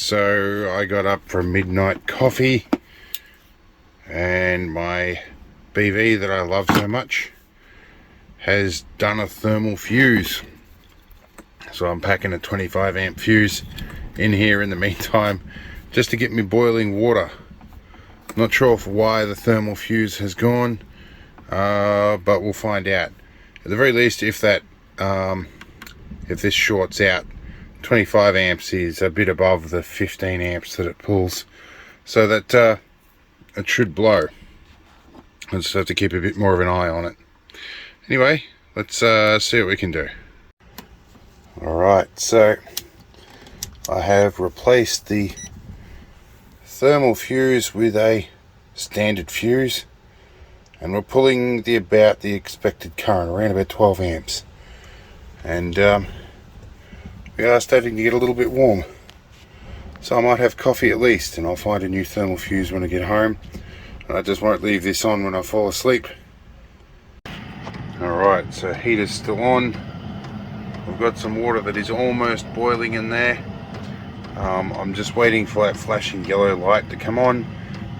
So I got up for a midnight coffee, and my BV that I love so much has done a thermal fuse. So I'm packing a 25 amp fuse in here in the meantime, just to get me boiling water. Not sure why the thermal fuse has gone, but we'll find out. At the very least, if this shorts out, 25 amps is a bit above the 15 amps that it pulls, so that it should blow. I just have to keep a bit more of an eye on it. Anyway, let's see what we can do. Alright, so I have replaced the thermal fuse with a standard fuse, and we're pulling about the expected current, around about 12 amps. And we are starting to get a little bit warm, so I might have coffee at least, and I'll find a new thermal fuse when I get home, and I just won't leave this on when I fall asleep. Alright, so heater's still on. We've got some water that is almost boiling in there. I'm just waiting for that flashing yellow light to come on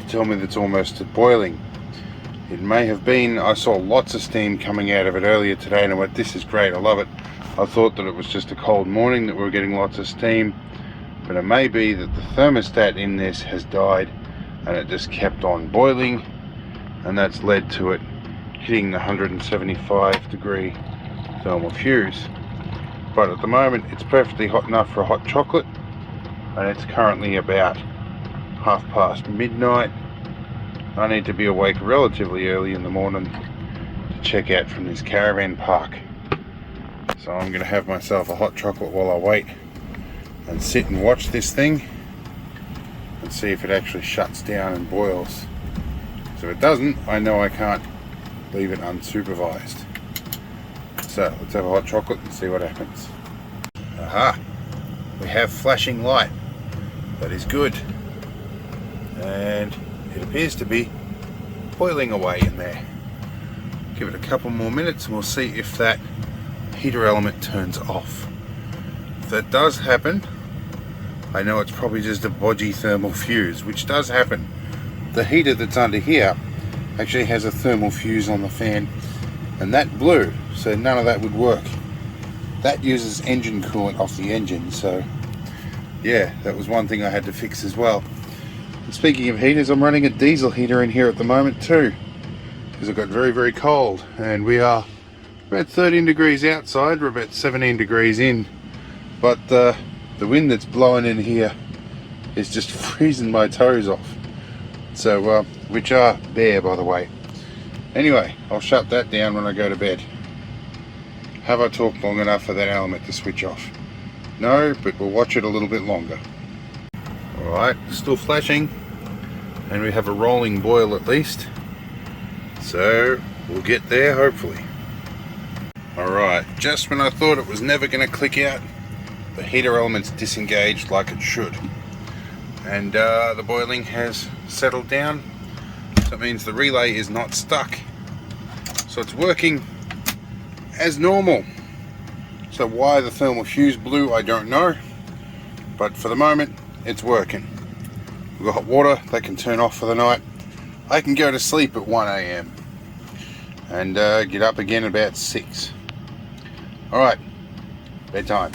to tell me that it's almost at boiling. It may have been, I saw lots of steam coming out of it earlier today, and I went, this is great, I love it. I thought that it was just a cold morning that we were getting lots of steam, but it may be that the thermostat in this has died and it just kept on boiling, and that's led to it hitting the 175 degree thermal fuse. But at the moment it's perfectly hot enough for a hot chocolate, and it's currently about midnight. I need to be awake relatively early in the morning to check out from this caravan park. So I'm going to have myself a hot chocolate while I wait and sit and watch this thing and see if it actually shuts down and boils. So if it doesn't, I know I can't leave it unsupervised. So let's have a hot chocolate and see what happens. Aha! We have flashing light. That is good. And it appears to be boiling away in there. Give it a couple more minutes and we'll see if that heater element turns off. If that does happen, I know it's probably just a bodgy thermal fuse, which does happen. The heater that's under here actually has a thermal fuse on the fan, and that blew, so none of that would work. That uses engine coolant off the engine, so yeah, that was one thing I had to fix as well. And speaking of heaters, I'm running a diesel heater in here at the moment too, because it got very, very cold, and we are about 13 degrees outside, we're about 17 degrees in, but the wind that's blowing in here is just freezing my toes off. So, which are bare, by the way. Anyway, I'll shut that down when I go to bed. Have I talked long enough for that element to switch off? No, but we'll watch it a little bit longer. Alright, still flashing, and we have a rolling boil at least, so we'll get there hopefully. Alright, just when I thought it was never going to click out, the heater element's disengaged like it should, and the boiling has settled down. So that means the relay is not stuck, so it's working as normal. So why the thermal fuse blew, I don't know, but for the moment it's working. We've got hot water that can turn off for the night. I can go to sleep at 1 AM and get up again about 6. Alright, bedtime.